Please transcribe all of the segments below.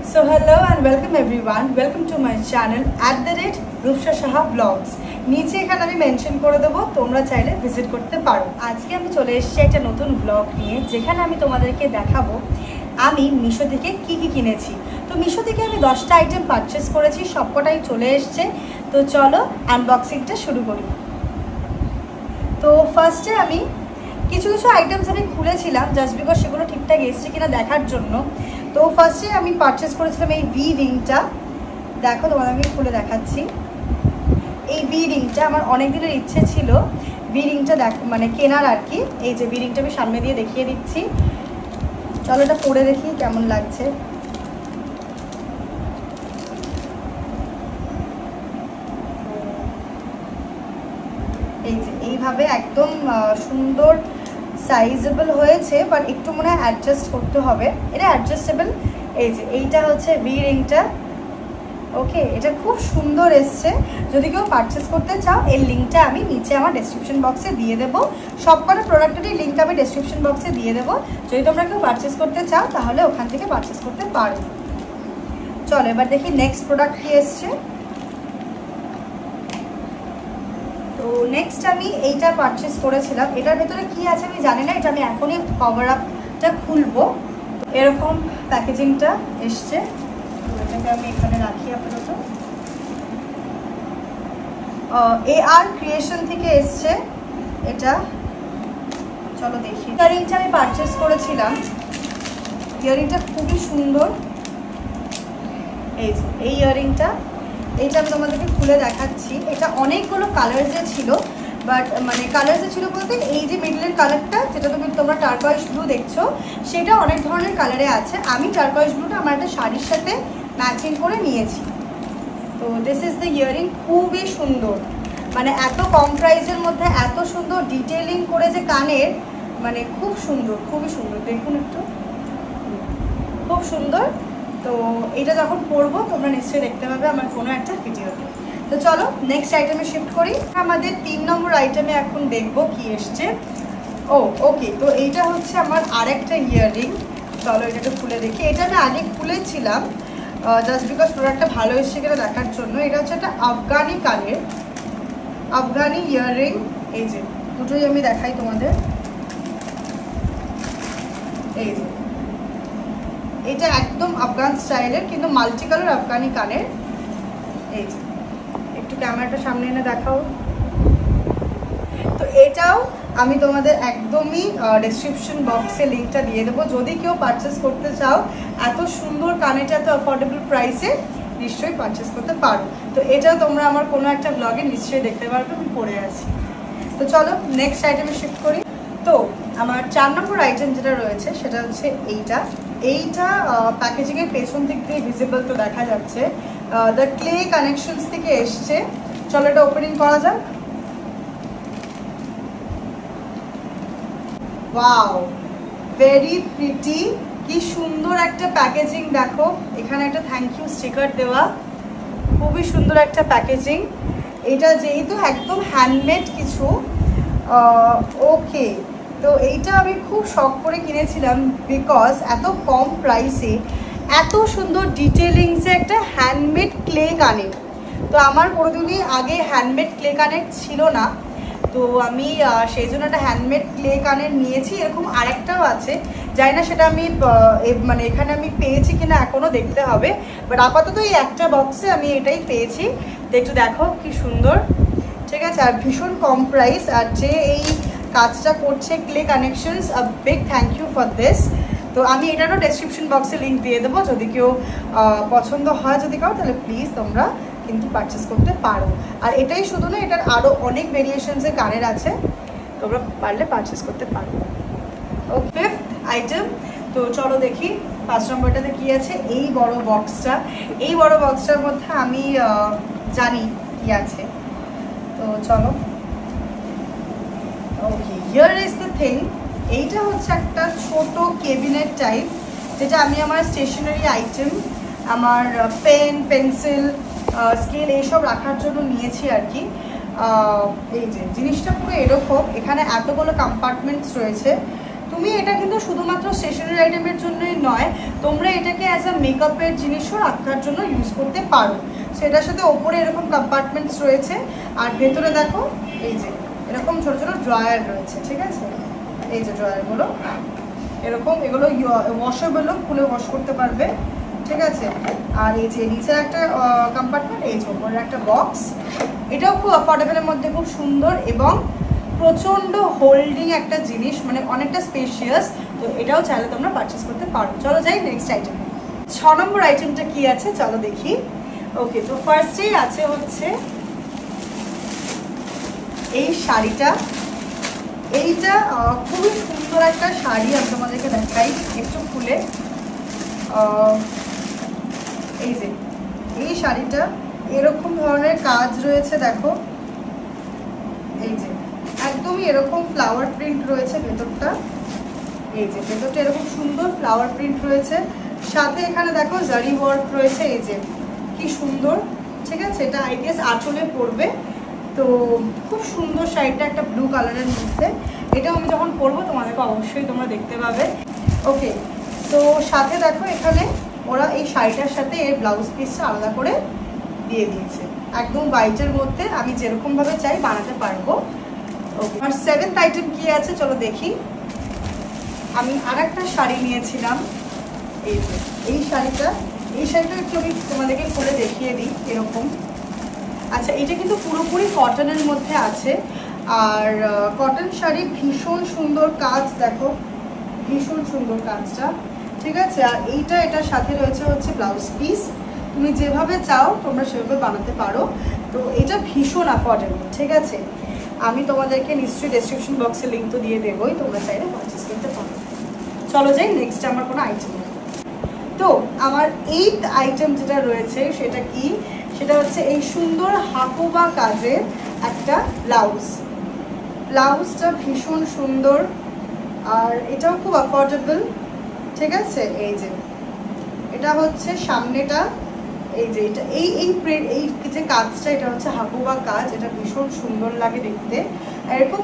So hello and welcome everyone. Welcome to my channel @Rupsha Saha Vlogs. নিচে এখানে আমি mention করে দেবো, তোমরা চাইলে ভিজিট করতে পারো। আজকে আমি চলে এসেছি একটা নতুন ব্লগ নিয়ে, যেখানে আমি তোমাদেরকে দেখাবো আমি মিশো থেকে কি কিনেছি। তো মিশো থেকে আমি 10টা আইটেম পারচেস করেছি, সবকটাই চলে এসছে। তো চলো আনবক্সিংটা শুরু করি। তো ফার্স্টে আমি কিছু আইটেমস আমি খুলেছিলাম জাস্ট বিকজ সেগুলো ঠিকঠাক এসছে কিনা দেখার জন্য। তো ফার্স্টে আমি পারচেস করেছিলাম এই ভি রিংটা। দেখো তোমাদের আমি খুলে দেখাচ্ছি। এই ভি রিংটা আমার অনেক দিনের ইচ্ছে ছিল ভি রিংটা মানে কেনার আর কি। এই যে ভি রিংটা আমি সামনে দিয়ে দেখিয়ে দিচ্ছি, চলো এটা পরে দেখি কেমন লাগছে। এই যে এইভাবে একদম সুন্দর সাইজেবল হয়েছে, বাট একটু মনে হয় অ্যাডজাস্ট করতে হবে। এটা অ্যাডজাস্টেবল। এই যে এইটা হচ্ছে ভি রিংটা। ওকে, এটা খুব সুন্দর এসছে। যদি কেউ পারচেস করতে চাও এর লিঙ্কটা আমি নিচে আমার ডেসক্রিপশন বক্সে দিয়ে দেবো। সবকটা প্রোডাক্টেরই লিঙ্ক আমি ডেসক্রিপশন বক্সে দিয়ে দেবো। যদি তোমরা কেউ পারচেস করতে চাও তাহলে ওখান থেকে পারচেস করতে পারো। চলো এবার দেখি নেক্সট প্রোডাক্ট কি এসছে। তো নেক্সট আমি এইটা পারচেস করেছিলাম। এটার ভেতরে কি আছে আমি জানি না, এটা আমি এখনই কভার আপটা খুলবো। এরকম প্যাকেজিংটা এসছে। এটাকে আমি এখানে রাখি আপাতত। AR ক্রিয়েশন থেকে এসছে এটা। চলো দেখি। ইয়ারিংটা আমি পারচেস করেছিলাম। ইয়ারিংটা খুবই সুন্দর। এই যে এই ইয়ারিংটা, এইটা আমি তোমাদেরকে খুলে দেখাচ্ছি। এটা অনেকগুলো কালার্সে ছিল, বাট মানে কালার্সে ছিল বলতে এই যে মিডলের কালারটা যেটা তোমরা টার্কয়েজ ব্লু দেখছো, সেটা অনেক ধরনের কালারে আছে। আমি টার্কয়েজ ব্লুটা আমার একটা শাড়ির সাথে ম্যাচিং করে নিয়েছি। তো দিস ইজ দ্য ইয়ারিং। খুবই সুন্দর, মানে এত কম প্রাইসের মধ্যে এত সুন্দর ডিটেলিং করে যে কানের, মানে খুব সুন্দর, খুবই সুন্দর। দেখুন একটু, খুব সুন্দর। তো এটা যখন পরবো তোমরা নিশ্চয়ই দেখতে পাবে আমার কোনো একটা ভিডিওতে। তো চলো নেক্সট আইটেমে শিফট করি। আমাদের 3 নম্বর আইটেমে এখন দেখবো কি এসছে। ওকে, তো এইটা হচ্ছে আমার আরেকটা ইয়াররিং। চলো এটাকে খুলে দেখি। এটা আমি আগে খুলেছিলাম জাস্ট বিকজ প্রোডাক্টটা ভালো এসছে কিনা দেখার জন্য। এটা হচ্ছে একটা আফগানি কানের, আফগানি ইয়াররিং। এই যে দুটোই আমি দেখাই তোমাদের। এই যে এটা একদম আফগান স্টাইলের, কিন্তু মাল্টি কালার আফগানি কানের। এই যে একটু ক্যামেরাটা সামনে এনে দেখাও। তো এটাও আমি তোমাদের একদমই ডেসক্রিপশন বক্সে লিঙ্কটা দিয়ে দেবো। যদি কেউ পারচেস করতে চাও এত সুন্দর কানেরটা এত অ্যাফোর্ডেবল প্রাইসে, নিশ্চয়ই পারচেস করতে পারো। তো এটাও তোমরা আমার কোনো একটা ব্লগে নিশ্চয়ই দেখতে পারবে আমি পরে আছি। তো চলো নেক্সট আইটেমে শিফট করি। তো আমার 4 নম্বর আইটেম যেটা রয়েছে সেটা হচ্ছে এইটা। প্যাকেজিংয়ের পেছন দিক দিয়ে ভিজিবল, তো দেখা যাচ্ছে দ্য ক্লে কানেকশনস থেকে এসছে। চলো এটা ওপেনিং করা যাক। Wow, very pretty. কি সুন্দর একটা প্যাকেজিং দেখো। এখানে একটা থ্যাংক ইউ স্টিকার দেওয়া, খুবই সুন্দর একটা প্যাকেজিং। এটা যেহেতু একদম হ্যান্ডমেড কিছু। ওকে, তো এইটা আমি খুব শখ করে কিনেছিলাম বিকজ এত কম প্রাইসে এত সুন্দর ডিটেলিংসে একটা হ্যান্ডমেড ক্লে কানের। তো আমার কোনোদিনই আগে হ্যান্ডমেড ক্লে কানের ছিল না, তো আমি সেই জন্য একটা হ্যান্ডমেড ক্লে কানের নিয়েছি। এরকম আরেকটাও আছে, জানি না সেটা আমি মানে এখানে আমি পেয়েছি কিনা এখনও দেখতে হবে, বাট আপাতত এই একটা বক্সে আমি এটাই পেয়েছি। তো একটু দেখো কি সুন্দর, ঠিক আছে। আর ভীষণ কম প্রাইস। আর যে এই কাজটা করছে clay connections, a big thank you for this. তো আমি এটারও ডেসক্রিপশন বক্সে লিঙ্ক দিয়ে দেবো। যদি কেউ পছন্দ হয় যদি কারো, তাহলে প্লিজ তোমরা কিন্তু পারচেস করতে পারো। আর এটাই শুধু না, এটার আরও অনেক ভেরিয়েশনসের কানের আছে, তোমরা পারলে পারচেস করতে পারো। ও 5th আইটেম। তো চলো দেখি 5 নম্বরটাতে কী আছে। এই বড় বক্সটার মধ্যে আমি জানি কি আছে। তো চলো। ওকে, হিয়ার ইজ দ্য থিং। এইটা হচ্ছে একটা ছোট কেবিনেট টাইপ, যেটা আমি আমার স্টেশনারি আইটেম, আমার পেন, পেন্সিল, স্কেল এইসব রাখার জন্য নিয়েছি আর কি। এই যে জিনিসটা পুরো এরকম। এখানে এতগুলো কম্পার্টমেন্টস রয়েছে। তো তুমি এটা কিন্তু শুধুমাত্র স্টেশনারি আইটেমের জন্যই নয়, তোমরা এটাকে অ্যাজ আ মেকআপের জিনিসও রাখার জন্য ইউজ করতে পারো। সেটার সাথে ওপরে এরকম কম্পার্টমেন্টস রয়েছে, আর ভেতরে দেখো এই যে এরকম ছোট ছোট ড্রয়ার রয়েছে, ঠিক আছে? এই যে ড্রয়ারগুলো এরকম, এগুলো ওয়াশেবলও, খুলে ওয়াশ করতে পারবে, ঠিক আছে? আর এই যে নিচে একটা কম্পার্টমেন্ট, এই যে ওপরে একটা বক্স, এটাও খুব অ্যাফোর্ডেবলের মধ্যে খুব সুন্দর এবং প্রচণ্ড হোল্ডিং একটা জিনিস, মানে অনেকটা স্পেশিয়াস। তো এটাও চাইলে তোমরা পারচেস করতে পারো। চলো যাই নেক্সট আইটেমে। 6 নম্বর আইটেমটা কি আছে চলো দেখি। ওকে, তো ফার্স্টেই আছে হচ্ছে এই শাড়িটা। এইটা খুবই সুন্দর একটা শাড়ি, আমি তোমাদেরকে দেখাই একটু খুলে। এই যে এই শাড়িটা এরকম ধরনের কাজ রয়েছে, দেখো এই যে একদমই এরকম ফ্লাওয়ার প্রিন্ট রয়েছে ভেতরটা। এই যে ভেতরটা এরকম সুন্দর ফ্লাওয়ার প্রিন্ট রয়েছে, সাথে এখানে দেখো জারি ওয়ার্ক রয়েছে, এই যে কি সুন্দর, ঠিক আছে? এটা আই গেস আঁচলে পরবে। তো খুব সুন্দর শাড়িটা, একটা ব্লু কালারের মধ্যে। এটা আমি যখন পরবো তোমাদেরকে অবশ্যই তোমরা দেখতে পাবে। ওকে, তো সাথে দেখো এখানে ওরা এই শাড়িটার সাথে এর ব্লাউজ পিসটা আলাদা করে দিয়ে দিয়েছে, একদম হোয়াইটের মধ্যে। আমি যেরকমভাবে চাই বানাতে পারবো। ওকে, আর 7th আইটেম কি আছে চলো দেখি। আমি আর একটা শাড়ি নিয়েছিলাম, এই যে এই শাড়িটা একটু আমি তোমাদেরকে খুলে দেখিয়ে দিই এরকম। আচ্ছা, এটা কিন্তু পুরোপুরি কটনের মধ্যে আছে, আর কটন শাড়ি, ভীষণ সুন্দর কাজ, দেখো ভীষণ সুন্দর কাজটা, ঠিক আছে? আর এটার সাথে রয়েছে হচ্ছে ব্লাউজ পিস। তুমি যেভাবে চাও তোমরা সেভাবে বানাতে পারো। তো এটা ভীষণ অ্যাফোর্ডেবল, ঠিক আছে? আমি তোমাদেরকে নিশ্চয়ই ডেসক্রিপশন বক্সে লিঙ্ক তো দিয়ে দেবোই, তোমরা চাইলে পারচেস করতে পারো। চলো যাই নেক্সট আমার কোনো আইটেম। তো আমার 8th আইটেম যেটা রয়েছে সেটা কি, সেটা হচ্ছে এই সুন্দর হাকোবা কাজের একটা ব্লাউজটা ভীষণ সুন্দর, আর এটাও খুব অ্যাফোর্ডেবল, ঠিক আছে? এই যে এটা হচ্ছে সামনেটা, এই যে এটা এই যে কাজটা, এটা হচ্ছে হাকোবা কাজ, এটা ভীষণ সুন্দর লাগে দেখতে। এরকম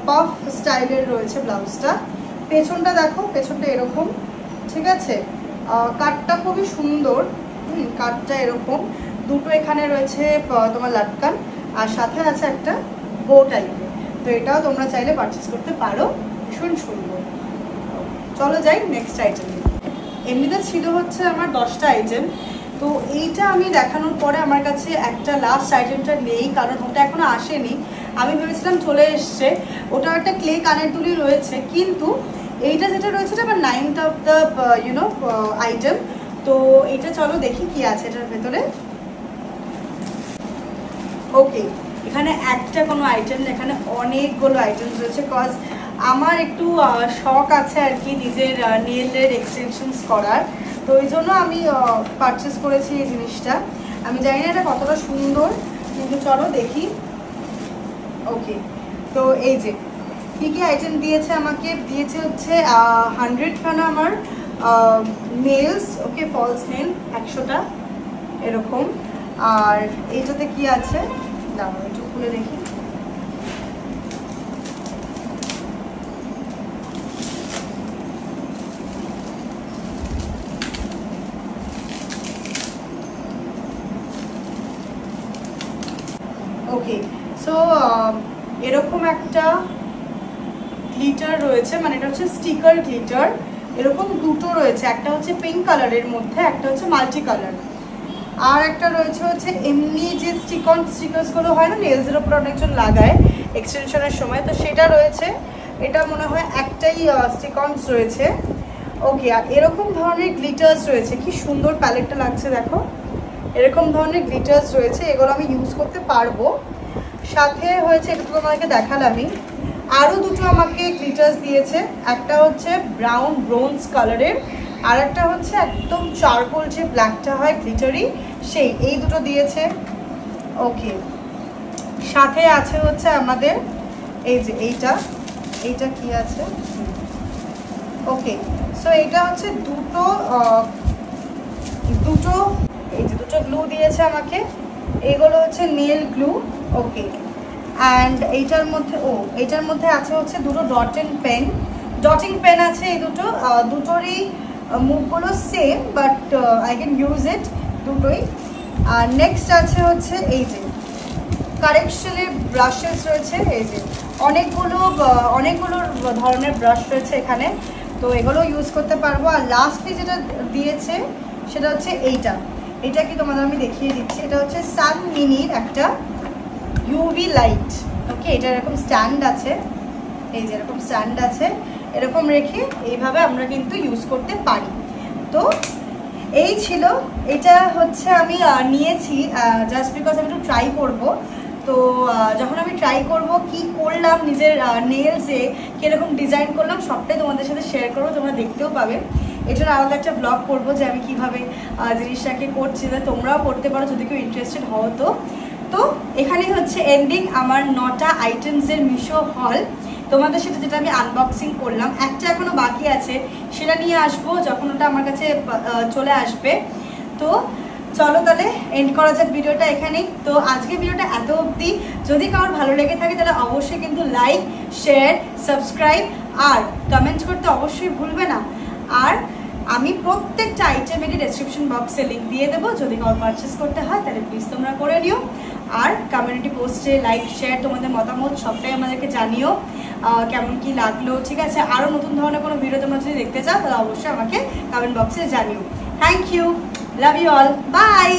পাফ স্টাইলের রয়েছে ব্লাউজটা। পেছনটা দেখো, পেছনটা এরকম, ঠিক আছে? কাটটা খুবই সুন্দর, কাটটা এরকম দুটো এখানে রয়েছে তোমার লাটকান, আর সাথে আছে একটা বো টাইপের। তো এটাও তোমরা চাইলে পারচেস করতে পারো, ভীষণ সুন্দর। চলো যাই নেক্সট আইটেম। এমনিতে ছিল হচ্ছে আমার 10টা আইটেম। তো এইটা আমি দেখানোর পরে আমার কাছে একটা লাস্ট আইটেমটা নেই, কারণ ওটা এখনো আসেনি। আমি ভেবেছিলাম চলে এসছে, ওটা একটা ক্লে কানের দুলি রয়েছে, কিন্তু এইটা যেটা রয়েছে এটা আমার 9th অফ দ্য আইটেম। তো এইটা চলো দেখি কি আছে এটার ভেতরে। ওকে, এখানে একটা কোনো আইটেম, এখানে অনেকগুলো আইটেম রয়েছে, কজ আমার একটু শখ আছে আর কি নিজের নেলের এক্সটেনশনস করার। তো এই জন্য আমি পারচেস করেছি এই জিনিসটা। আমি জানি না এটা কতটা সুন্দর, কিন্তু চলো দেখি। ওকে, তো এই যে কী কী আইটেম দিয়েছে আমাকে, দিয়েছে হচ্ছে 100খানা আমার নেলস, ওকে, ফলস নেল 100টা এরকম। আর এইটাতে কি আছে দাঁড়াও একটু খুলে দেখি। ওকে, সো এরকম একটা গ্লিটার রয়েছে, মানে এটা হচ্ছে স্টিকার গ্লিটার, এরকম দুটো রয়েছে, একটা হচ্ছে পিঙ্ক কালারের মধ্যে, একটা হচ্ছে মাল্টি কালার। আর একটা রয়েছে হচ্ছে এমনি যে স্টিকার্সগুলো হয় না নেলসের ওপর অনেকজন লাগায় এক্সটেনশনের সময়, তো সেটা রয়েছে। এটা মনে হয় একটাই স্টিকনস রয়েছে। ওকে, আর এরকম ধরনের গ্লিটার্স রয়েছে, কি সুন্দর প্যালেটটা লাগছে দেখো, এরকম ধরনের গ্লিটার্স রয়েছে, এগুলো আমি ইউজ করতে পারবো। সাথে হয়েছে এটা তো তোমাকে দেখালামই, আরও দুটো আমাকে গ্লিটার্স দিয়েছে, একটা হচ্ছে ব্রাউন ব্রোঞ্জ কালারের, আর একটা হচ্ছে একদম চারকোল যে ব্ল্যাকটা হয় গ্লিটারি সেই, এই দুটো দিয়েছে। ওকে, সাথে আছে হচ্ছে আমাদের এই যে এইটা কি আছে। ওকে, সো এটা হচ্ছে দুটো এই যে দুটো গ্লু দিয়েছে আমাকে, এইগুলো হচ্ছে নেল গ্লু। ওকে, অ্যান্ড এইটার মধ্যে আছে হচ্ছে দুটো ডটিং পেন আছে এই দুটোরই মুখগুলো same, but I can use it দুটোই। আর নেক্সট আছে হচ্ছে এই যে কারেকশনের ব্রাশেস রয়েছে, এই যে অনেকগুলো ধরনের ব্রাশ রয়েছে এখানে, তো এগুলো ইউজ করতে পারবো। আর লাস্টলি যেটা দিয়েছে সেটা হচ্ছে এইটা কি তোমাদের আমি দেখিয়ে দিচ্ছি। এটা হচ্ছে সান মিনির একটা ইউভি লাইট। ওকে, এটা এরকম স্ট্যান্ড আছে, এই যে এরকম স্ট্যান্ড আছে, এরকম রেখে এইভাবে আমরা কিন্তু ইউজ করতে পারি। তো এই ছিল, এটা হচ্ছে আমি নিয়েছি জাস্ট বিকজ আমি একটু ট্রাই করবো। তো যখন আমি ট্রাই করব কি করলাম নিজের নেলসে, কীরকম ডিজাইন করলাম, সবটাই তোমাদের সাথে শেয়ার করবো, তোমরা দেখতেও পাবে। এটার আলাদা একটা ব্লগ করবো যে আমি কীভাবে জিনিসটাকে করছি, যে তোমরাও করতে পারো যদি কেউ ইন্টারেস্টেড হও। তো এখানেই হচ্ছে এন্ডিং আমার 9টা আইটেমসের মিশো হল। তোমাদের সাথে যেটা আমি আনবক্সিং করলাম, একটা এখনো বাকি আছে, সেটা নিয়ে আসবো যখন ওটা আমার কাছে চলে আসবে। তো চলো তাহলে এন্ড করা যাক ভিডিওটা এখানেই। তো আজকে ভিডিওটা এত অবধি, যদি কারোর ভালো লেগে থাকে তাহলে অবশ্যই কিন্তু লাইক, শেয়ার, সাবস্ক্রাইব আর কমেন্ট করতে অবশ্যই ভুলবে না। আর আমি প্রত্যেকটা আইটেমেরই ডেসক্রিপশন বক্সে লিঙ্ক দিয়ে দেবো, যদি কারোর পারচেস করতে হয় তাহলে প্লিজ তোমরা করে নিও। আর কমিউনিটি পোস্টে লাইক, শেয়ার, তোমাদের মতামত সবটাই আমাদেরকে জানিও কেমন কি লাগলো। ঠিক আছে, আরও নতুন ধরনের কোনো ভিডিও তোমরা যদি দেখতে চাও তাহলে অবশ্যই আমাকে কমেন্ট বক্সে জানিও। Thank you, love you all, by.